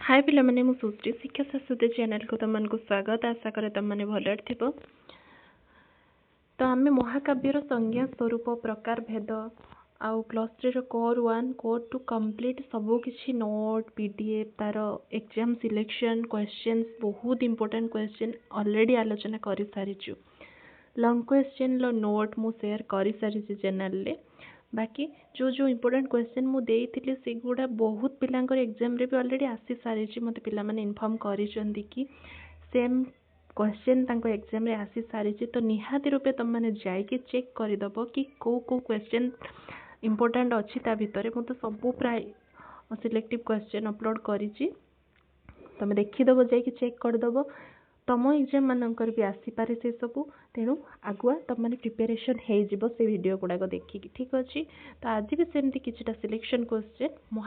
हाय पिला माने मु सुश्री शिक्षा शाश्वत चैनल को तुमको स्वागत आशा करे तुम मैंने भल थो। तो आम महाकाव्यर संज्ञा स्वरूप प्रकार भेद आउ plus three core 1 core 2 complete सबू किसी नोट पीडीएफ तार एग्जाम सिलेक्शन क्वेश्चंस बहुत इंपोर्टेंट क्वेश्चन ऑलरेडी आलोचना कर सारी लॉन्ग क्वेश्चन लो नोट मु शेयर कर सारी चैनल रे। बाकी जो जो इम्पोर्टेंट क्वेश्चन मु देइथिले से गुडा बहुत पिलांकर एग्जाम रे भी ऑलरेडी आसी सारी मते पिला माने इन्फॉर्म करिसंदी कि सेम क्वेश्चन तांको एग्जाम रे आसी सारी तो निहाती रूपे तुम माने जाई के चेक कर दबो कि को क्वेश्चन इम्पोर्टेंट अच्छी ता भितर मु तो सब प्राय सिलेक्टिव क्वेश्चन अपलोड करिछि तुम देखि दबो जाई के चेक कर दबो तुम एग्जाम मानकर भी आसी पारे से सब तेणु आगुआ तुम मैंने प्रिपेरेसन हो से वीडियो गुड़ाक देखिकी ठीक अच्छे। तो आज भी सेमती किछिटा सिलेक्शन क्वेश्चन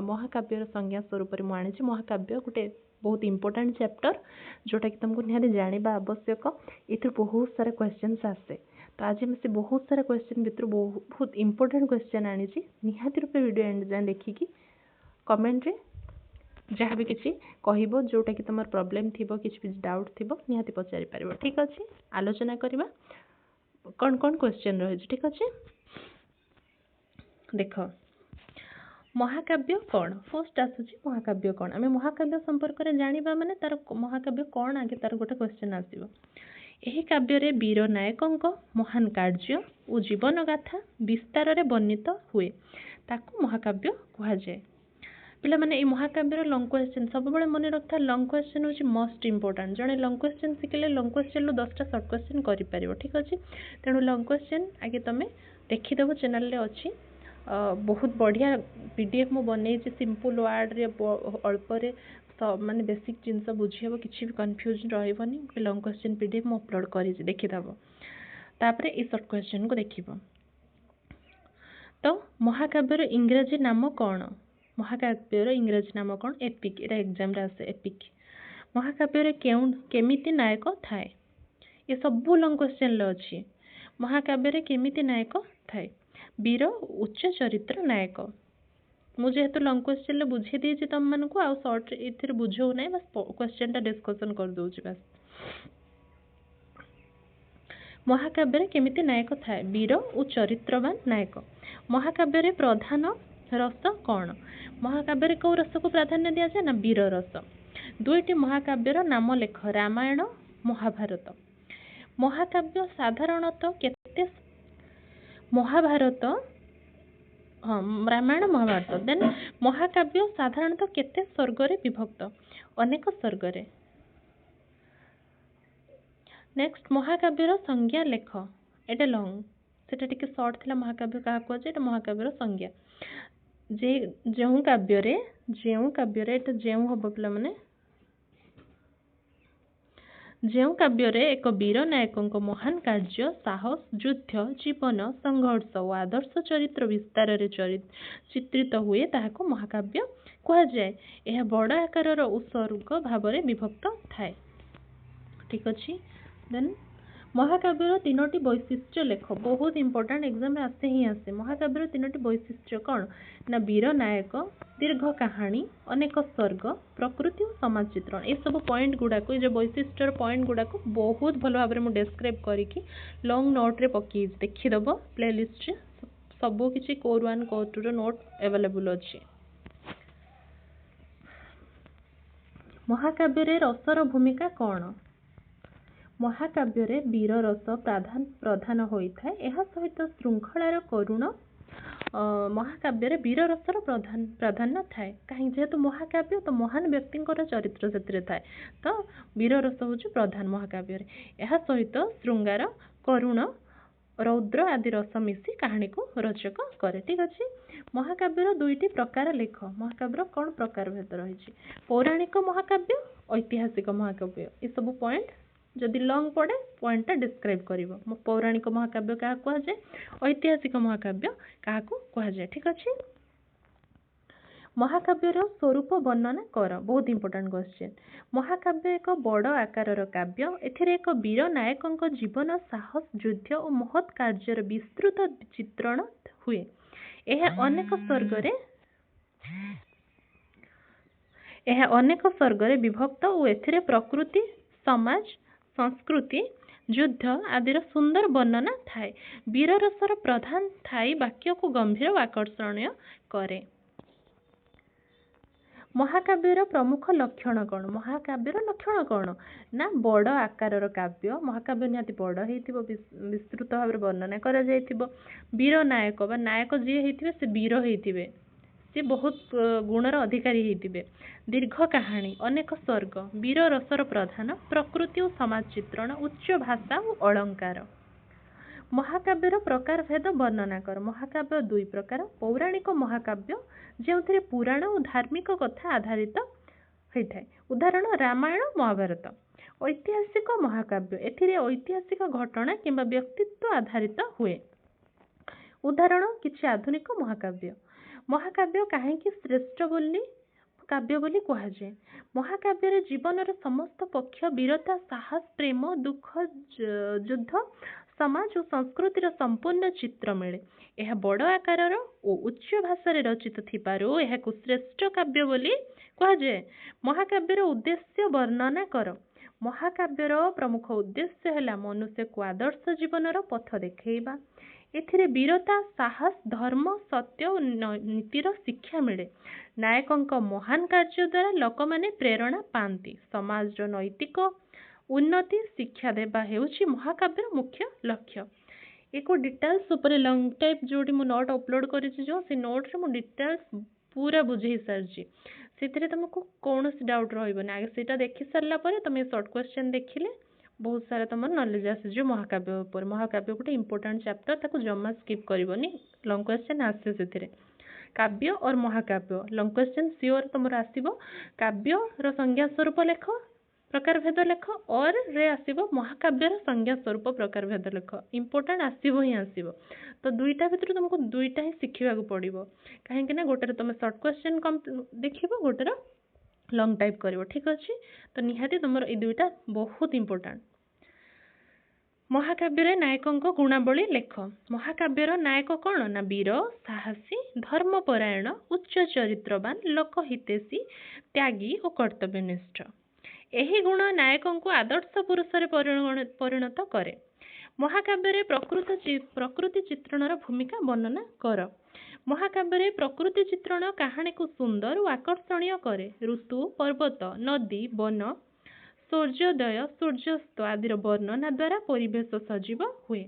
महाकाव्यर संज्ञा स्वरूप मुझे महाकाव्य गोटे बहुत इंपोर्टेंट चैप्टर जोटा कि तुमको निहाती जाना आवश्यक ये बहुत सारा क्वेश्चन आसे। तो आज मैं से बहुत सारा क्वेश्चन भितर बहुत इंपोर्टेंट क्वेश्चन आनी निहाती रूपे वीडियो एंड जाए देखिकी कमेंट रे जहाँ भी किसी कहब जोटा कि तुम प्रॉब्लम थी किसी भी डाउट थी निहाती पचारि पार ठीक अच्छे। आलोचना करवा कौन कौन क्वेश्चन रही ठीक अच्छे। देख महाकाव्य कौन फर्स्ट आसूँ महाकाव्य कौन आम महाकाव्य संपर्क में जाना माने तार महाकाव्य कौन आगे तार गोटे क्वेश्चन आसो। यही काव्य वीर नायकों महान कार्य और जीवन गाथा विस्तार में वर्णित हुए ताकू महाकाव्य कहुए। पिला माने ये महाकाव्यर लंग क्वेश्चन सब बड़े मन रखता लंग क्वेश्चन हूँ मोस्ट इंपोर्टेंट जड़े लंग क्वेश्चन शिखिले लंग क्वेश्चन रू 10टा सर्ट क्वेश्चन कर ठीक अच्छे। तेणु लंग क्वेश्चन आगे तुम देखीदेव चैनल अच्छी बहुत बढ़िया पीडीएफ मु बन सिंपल वर्ड रे अल्प माने बेसिक जिनस बुझीहब किसी भी कन्फ्यूजन रही लंग क्वेश्चन पीडीएफ मु अपलोड कर देखीदेव तापर ये सर्ट क्वेश्चन को देख। तो महाकाव्यर इंग्राजी नाम कौन महाकाव्यर इंग्राजी नाम कौन एपिक एटा एग्जाम रे आसे एपिक। महाकाव्य केमिति नायक थाए ये सब लंग क्वेश्चन ले अच्छी महाकाव्य केमिति नायक थाए वीर उच्च चरित्र नायक मुझे लंग क्वेश्चन ले बुझे देछि तुम मानकु आ शॉर्ट इथिर बुझौ नै बस क्वेश्चन टा डिस्कशन कर दोछि बस। महाकाव्य केमिति नायक थाए वीर और चरित्रवान नायक। महाकाव्य प्रधान रस कौन महाकाव्य कौ रस को प्राधान्य दि जाए ना वीर रस। दुईटी महाकाव्यर नाम लेख रामायण महाभारत। महाकाव्य साधारणतः केते महाभारत हाँ रामायण महाभारत देन महाकाव्य साधारणतः केते स्वर्गरे विभक्त अनेक स्वर्गरे। नेक्स्ट महाकाव्यर संज्ञा लेख एटा लंग सेटा टिके शॉर्ट थिला महाकाव्य क्या कहुए महाकाव्यर संज्ञा जे जो काव्य एटा जो हम पे माने जो काव्य एक वीर नायकों महान कार्य साहस युद्ध जीवन संघर्ष और आदर्श चरित्र विस्तार रे चित्रित हुए ताहाको महाकाव्य कहुए। यह बड़ आकार उत्सर्ग भाव में विभक्त थाए ठीक अच्छे। देन महाकाव्यर तीनोटी वैशिष्ट्य लेख बहुत इंपोर्टेंट एग्जाम आसे ही आसे। महाकाव्यर तीनोटी वैशिष्ट्य कौन ना वीर नायक दीर्घ कहानी अनेक स्वर्ग प्रकृति और समाज चित्रण ये सब पॉइंट गुड़ाक जो वैशिष्ट्यर पॉइंट गुड़ाक बहुत भल भाव में डिस्क्राइब करके लॉन्ग नोट रे पकई देखीदेव प्लेलिस्ट सबू किसी कोर 1 कोर 2 नोट अवेलेबल अच्छी। महाकाव्य रसर भूमिका कौन महाकाव्य वीर रस प्रधान होता है यह सहित श्रृंखलार करुण महाकाव्य वीर रसर प्राधान्य थाए कहीं जेहेतु महाकाव्य तो महान व्यक्ति चरित्र से थाए तो वीर रस हूँ प्रधान महाकाव्य यह सहित श्रृंगार करुण रौद्र आदि रस मिसी कहानी को रोचक करे ठीक अच्छे। महाकाव्यर दुईटी प्रकार लेख महाकाव्यर कौन प्रकार भेद रही पौराणिक महाकाव्य ऐतिहासिक महाकाव्य ये सब पॉइंट जदि लॉन्ग पड़े पॉइंटा डिस्क्राइब कर पौराणिक महाकाव्य क्या कहुए ऐतिहासिक महाकाव्य क्या कहुए ठीक अच्छे। महाकाव्यर स्वरूप वर्णना कर बहुत इंपोर्टेंट क्वेश्चन। महाकाव्य एक बड़ आकार काव्य एथिरे एक वीर नायकों जीवन साहस युद्ध और महत् कार्यर विस्तृत चित्रण हुए। यह अनेक स्वर्ग ଏହା ଅନେକ ବର୍ଗରେ ବିଭକ୍ତ ଓ ଏଥିରେ ପ୍ରକୃତି, ସମାଜ, ସଂସ୍କୃତି, ଯୁଦ୍ଧ ଆଦିର ସୁନ୍ଦର ବର୍ଣ୍ଣନା ଥାଏ। ବୀରରସର ପ୍ରଧାନ ଥାଇ ବାକ୍ୟକୁ ଗମ୍ଭୀର ଓ ଆକର୍ଷଣୀୟ କରେ। ମହାକାବ୍ୟର ପ୍ରମୁଖ ଲକ୍ଷଣ କ'ଣ? ମହାକାବ୍ୟର ଲକ୍ଷଣ କ'ଣ? ନା ବଡ଼ ଆକାରର କାବ୍ୟ। ମହାକାବ୍ୟ ନିହାତି ବଡ଼ ହେଇଥିବ, ବିସ୍ତୃତ ଭାବରେ ବର୍ଣ୍ଣନା କରାଯାଇଥିବ। ବୀର ନାୟକ ବା ନାୟକ ଯିଏ ହେଇଥିବେ ସେ ବୀର ହେଇଥିବେ, ସେ ବହୁତ ଗୁଣର ଅଧିକାରୀ ହେଇଥିବେ। ଦୀର୍ଘ କାହାଣୀ, ଅନେକ ସ୍ୱର୍ଗ, ବୀର ରସର ପ୍ରଧାନ, ପ୍ରକୃତି ଓ ସମାଜ ଚିତ୍ରଣ, ଉଚ୍ଚ ଭାଷା ଓ ଅଳଙ୍କାର। ମହାକାବ୍ୟର ପ୍ରକାରଭେଦ ବର୍ଣ୍ଣନା କର। ମହାକାବ୍ୟ ଦୁଇ ପ୍ରକାର। ପୌରାଣିକ ମହାକାବ୍ୟ ଯେଉଁଥିରେ ପୁରାଣ ଓ ଧାର୍ମିକ କଥା ଆଧାରିତ ହୋଇଥାଏ, ଉଦାହରଣ ରାମାୟଣ, ମହାଭାରତ। ଐତିହାସିକ ମହାକାବ୍ୟ, ଏଥିରେ ଐତିହାସିକ ଘଟଣା କିମ୍ବା ବ୍ୟକ୍ତିତ୍ୱ ଆଧାରିତ ହୁଏ, ଉଦାହରଣ କିଛି ଆଧୁନିକ ମହାକାବ୍ୟ। ମହାକାବ୍ୟ କାହିଁକି ଶ୍ରେଷ୍ଠ କାବ୍ୟ ବୋଲି କୁହାଯାଏ? ମହାକାବ୍ୟରେ ଜୀବନର ସମସ୍ତ ପକ୍ଷ, ବୀରତା, ସାହସ, ପ୍ରେମ, ଦୁଃଖ, ଯୁଦ୍ଧ, ସମାଜ ଓ ସଂସ୍କୃତିର ସମ୍ପୂର୍ଣ୍ଣ ଚିତ୍ର ମିଳେ। ଏହା ବଡ଼ ଆକାରର ଓ ଉଚ୍ଚ ଭାଷାରେ ରଚିତ ଥିବାରୁ ଏହାକୁ ଶ୍ରେଷ୍ଠ କାବ୍ୟ ବୋଲି କୁହାଯାଏ। ମହାକାବ୍ୟର ଉଦ୍ଦେଶ୍ୟ ବର୍ଣ୍ଣନା କର। ମହାକାବ୍ୟର ପ୍ରମୁଖ ଉଦ୍ଦେଶ୍ୟ ହେଲା ମନୁଷ୍ୟକୁ ଆଦର୍ଶ ଜୀବନର ପଥ ଦେଖାଇବା। ଏଥିରେ ବୀରତା, ସାହସ, ଧର୍ମ, ସତ୍ୟ ଓ ନୀତିର ଶିକ୍ଷା ମିଳେ। ନାୟକଙ୍କ ମହାନ କାର୍ଯ୍ୟ ଦ୍ୱାରା ଲୋକମାନେ ପ୍ରେରଣା ପାଆନ୍ତି। ସମାଜର ନୈତିକ ଉନ୍ନତି ଶିକ୍ଷା ଦେବା ହେଉଛି ମହାକାବ୍ୟର ମୁଖ୍ୟ ଲକ୍ଷ୍ୟ। ଏକ ଡିଟେଲ୍ସ ଉପରେ ଲଙ୍ଗ ଟାଇପ୍ ଯେଉଁଠି ମୁଁ ନୋଟ୍ ଅପଲୋଡ଼ କରିଛି, ସେ ନୋଟ୍ରେ ମୁଁ ଡିଟେଲ୍ସ ପୁରା ବୁଝେଇ ସାରିଛି। ସେଥିରେ ତୁମକୁ କୌଣସି ଡାଉଟ୍ ରହିବନି। ଆଗେ ସେଇଟା ଦେଖି ସାରିଲା ପରେ ତୁମେ ସର୍ଟ କ୍ୱେଶ୍ଚନ୍ ଦେଖିଲେ ବହୁତ ସାରା ତୁମର ନଲେଜ ଆସିଯିବ ମହାକାବ୍ୟ ଉପରେ। ମହାକାବ୍ୟ ଗୋଟେ ଇମ୍ପୋର୍ଟାଣ୍ଟ ଚାପ୍ଟର, ତାକୁ ଜମା ସ୍କିପ୍ କରିବନି, ଲଙ୍ଗ କ୍ୱେଶ୍ଚନ୍ ଆସେ ସେଥିରେ। କାବ୍ୟ और ମହାକାବ୍ୟ, ଲଙ୍ଗ କ୍ୱେଶ୍ଚନ୍ ସିଓର ତୁମର ଆସିବ। କାବ୍ୟର ସଂଜ୍ଞା ସ୍ୱରୂପ ଲେଖ, ପ୍ରକାରଭେଦ ଲେଖ, और ରେ ଆସିବ ମହାକାବ୍ୟର ସଂଜ୍ଞା ସ୍ୱରୂପ ପ୍ରକାରଭେଦ ଲେଖ। ଇମ୍ପୋର୍ଟାଣ୍ଟ ଆସିବ ହିଁ ଆସିବ। ତ ଦୁଇଟା ଭିତରୁ ତୁମକୁ ଦୁଇଟା ହିଁ ଶିଖିବାକୁ ପଡ଼ିବ, କାହିଁକି ନା ଗୋଟେରେ ତୁମେ ସର୍ଟ କ୍ୱେଶ୍ଚନ୍ ଦେଖିବ, ଗୋଟେର ଲଙ୍ଗ ଟାଇପ୍ କରିବ। ଠିକ୍ ଅଛି, ତ ନିହାତି ତୁମର ଏଇ ଦୁଇଟା ବହୁତ ଇମ୍ପୋର୍ଟାଣ୍ଟ। ମହାକାବ୍ୟରେ ନାୟକଙ୍କ ଗୁଣାବଳୀ ଲେଖ। ମହାକାବ୍ୟର ନାୟକ କ'ଣ? ନା ବୀର, ସାହସୀ, ଧର୍ମପରାୟଣ, ଉଚ୍ଚ ଚରିତ୍ରବାନ, ଲୋକହିତୈଷୀ, ତ୍ୟାଗୀ ଓ କର୍ତ୍ତବ୍ୟନିଷ୍ଠ। ଏହି ଗୁଣ ନାୟକଙ୍କୁ ଆଦର୍ଶ ପୁରୁଷରେ ପରିଣତ କରେ। ମହାକାବ୍ୟରେ ପ୍ରକୃତି ଚିତ୍ରଣର ଭୂମିକା ବର୍ଣ୍ଣନା କର। ମହାକାବ୍ୟରେ ପ୍ରକୃତି ଚିତ୍ରଣ କାହାଣୀକୁ ସୁନ୍ଦର ଓ ଆକର୍ଷଣୀୟ କରେ। ଋତୁ, ପର୍ବତ, ନଦୀ, ବନ, ସୂର୍ଯ୍ୟୋଦୟ, ସୂର୍ଯ୍ୟାସ୍ତ ଆଦିର ବର୍ଣ୍ଣନା ଦ୍ୱାରା ପରିବେଶ ସଜୀବ ହୁଏ।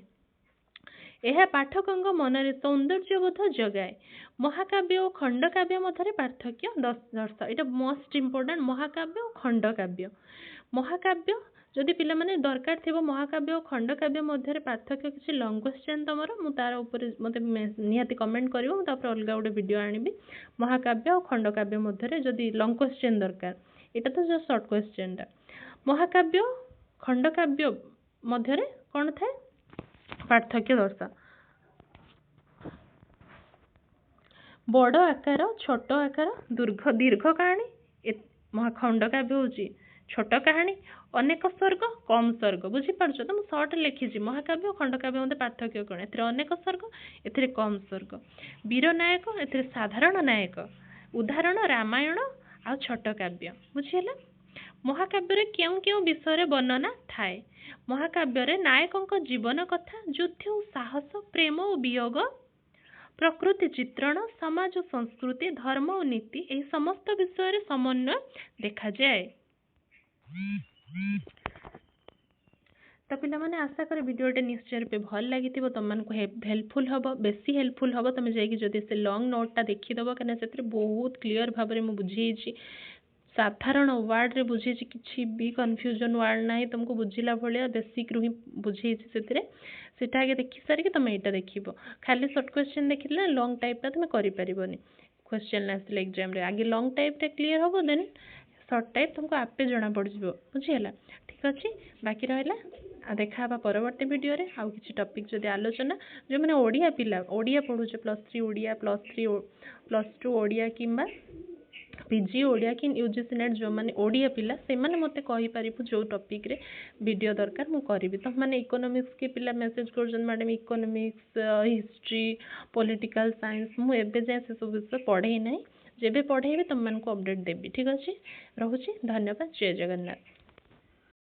ଏହା ପାଠକଙ୍କ ମନରେ ସୌନ୍ଦର୍ଯ୍ୟବୋଧ ଜଗାଏ। ମହାକାବ୍ୟ ଓ ଖଣ୍ଡକାବ୍ୟ ମଧ୍ୟରେ ପାର୍ଥକ୍ୟ ଦର୍ଶାଅ। ଏଇଟା ମୋଷ୍ଟ ଇମ୍ପୋର୍ଟାଣ୍ଟ, ମହାକାବ୍ୟ ଓ ଖଣ୍ଡକାବ୍ୟ। ମହାକାବ୍ୟ ଯଦି ପିଲାମାନେ ଦରକାର ଥିବ ମହାକାବ୍ୟ ଓ ଖଣ୍ଡକାବ୍ୟ ମଧ୍ୟରେ ପାର୍ଥକ୍ୟ କିଛି ଲଙ୍ଗ କ୍ୱେଶ୍ଚନ୍ ତୁମର, ମୁଁ ତାର ଉପରେ ମୋତେ ନିହାତି କମେଣ୍ଟ କରିବ, ମୁଁ ତାପରେ ଅଲଗା ଗୋଟେ ଭିଡ଼ିଓ ଆଣିବି। ମହାକାବ୍ୟ ଆଉ ଖଣ୍ଡକାବ୍ୟ ମଧ୍ୟରେ ଯଦି ଲଙ୍ଗ କ୍ୱେଶ୍ଚନ୍ ଦରକାର, ଏଇଟା ତ ଜଷ୍ଟ ସର୍ଟ କ୍ୱେଶ୍ଚନ୍ଟା। ମହାକାବ୍ୟ ଖଣ୍ଡକାବ୍ୟ ମଧ୍ୟରେ କ'ଣ ଥାଏ? ପାର୍ଥକ୍ୟ ଦର୍ଶାଅ। ବଡ଼ ଆକାର, ଛୋଟ ଆକାର, ଦୀର୍ଘ କାହାଣୀ। ଖଣ୍ଡକାବ୍ୟ ହେଉଛି ଛୋଟ କାହାଣୀ, ଅନେକ ସ୍ୱର୍ଗ, କମ୍ ସ୍ୱର୍ଗ। ବୁଝିପାରୁଛ ତ? ମୁଁ ସର୍ଟ ଲେଖିଛି। ମହାକାବ୍ୟ ଓ ଖଣ୍ଡକାବ୍ୟ ମଧ୍ୟରେ ପାର୍ଥକ୍ୟ କ'ଣ? ଏଥିରେ ଅନେକ ସ୍ୱର୍ଗ, ଏଥିରେ କମ୍ ସ୍ୱର୍ଗ। ବୀର ନାୟକ, ଏଥିରେ ସାଧାରଣ ନାୟକ, ଉଦାହରଣ ରାମାୟଣ ଆଉ ଛୋଟ କାବ୍ୟ। ବୁଝିହେଲା? ମହାକାବ୍ୟରେ କେଉଁ କେଉଁ ବିଷୟରେ ବର୍ଣ୍ଣନା ଥାଏ? ମହାକାବ୍ୟରେ ନାୟକଙ୍କ ଜୀବନ କଥା, ଯୁଦ୍ଧ ଓ ସାହସ, ପ୍ରେମ ଓ ବିୟୋଗ, ପ୍ରକୃତି ଚିତ୍ରଣ, ସମାଜ ଓ ସଂସ୍କୃତି, ଧର୍ମ ଓ ନୀତି, ଏହି ସମସ୍ତ ବିଷୟରେ ସମନ୍ୱୟ ଦେଖାଯାଏ। ତ ପିଲାମାନେ ଆଶା କରେ ଭିଡ଼ିଓଟି ନିଶ୍ଚୟ ରୂପେ ଭଲ ଲାଗିଥିବ, ତୁମମାନଙ୍କୁ ହେଲ୍ପଫୁଲ୍ ହେବ, ବେଶୀ ହେଲ୍ପଫୁଲ୍ ହେବ ତୁମେ ଯାଇକି ଯଦି ସେ ଲଙ୍ଗ ନୋଟ୍ଟା ଦେଖିଦେବ, କାହିଁକିନା ସେଥିରେ ବହୁତ କ୍ଲିଅର ଭାବରେ ମୁଁ ବୁଝେଇଛି, ସାଧାରଣ ୱାର୍ଡ଼ରେ ବୁଝେଇଛି, କିଛି ବି କନଫ୍ୟୁଜନ୍ ୱାର୍ଡ଼ ନାହିଁ, ତୁମକୁ ବୁଝିଲା ଭଳିଆ ବେସିକ୍ରୁ ହିଁ ବୁଝେଇଛି ସେଥିରେ। ସେଇଟା ଆଗେ ଦେଖି ସାରିକି ତୁମେ ଏଇଟା ଦେଖିବ। ଖାଲି ସର୍ଟ କ୍ୱେଶ୍ଚନ୍ ଦେଖିଲେ ଲଙ୍ଗ ଟାଇପ୍ଟା ତୁମେ କରିପାରିବନି କ୍ୱେଶ୍ଚନ୍ ଆସିଲେ ଏକ୍ଜାମ୍ରେ। ଆଗେ ଲଙ୍ଗ ଟାଇପ୍ଟା କ୍ଲିଅର ହେବ, ଦେନ୍ ସର୍ଟ ଟାଇପ୍ ତୁମକୁ ଆପେ ଜଣାପଡ଼ିଯିବ। ବୁଝିହେଲା? ଠିକ୍ ଅଛି, ବାକି ରହିଲା ଦେଖା ହେବା ପରବର୍ତ୍ତୀ ଭିଡ଼ିଓରେ ଆଉ କିଛି ଟପିକ୍ ଯଦି ଆଲୋଚନା। ଯେଉଁମାନେ ଓଡ଼ିଆ ପିଲା, ଓଡ଼ିଆ ପଢ଼ୁଛ, +3 ଓଡ଼ିଆ, +2 ଓଡ଼ିଆ କିମ୍ବା PG ଓଡ଼ିଆ କି UGC ନେଟ୍, ଯେଉଁମାନେ ଓଡ଼ିଆ ପିଲା ସେମାନେ ମୋତେ କହିପାରିବୁ ଯେଉଁ ଟପିକ୍ରେ ଭିଡ଼ିଓ ଦରକାର ମୁଁ କରିବି। ତୁମମାନେ ଇକୋନୋମିକ୍ସ କି ପିଲା ମେସେଜ୍ କରୁଛନ୍ତି, madam economics, history, political science, ମୁଁ ଏବେ ଯାଏଁ ସେସବୁ ବିଷୟ ପଢ଼େଇ ନାହିଁ। ଯେବେ ପଢ଼େଇବି ତୁମମାନଙ୍କୁ ଅପଡ଼େଟ୍ ଦେବି। ଠିକ୍ ଅଛି, ରହୁଛି। ଧନ୍ୟବାଦ। ଜୟ ଜଗନ୍ନାଥ।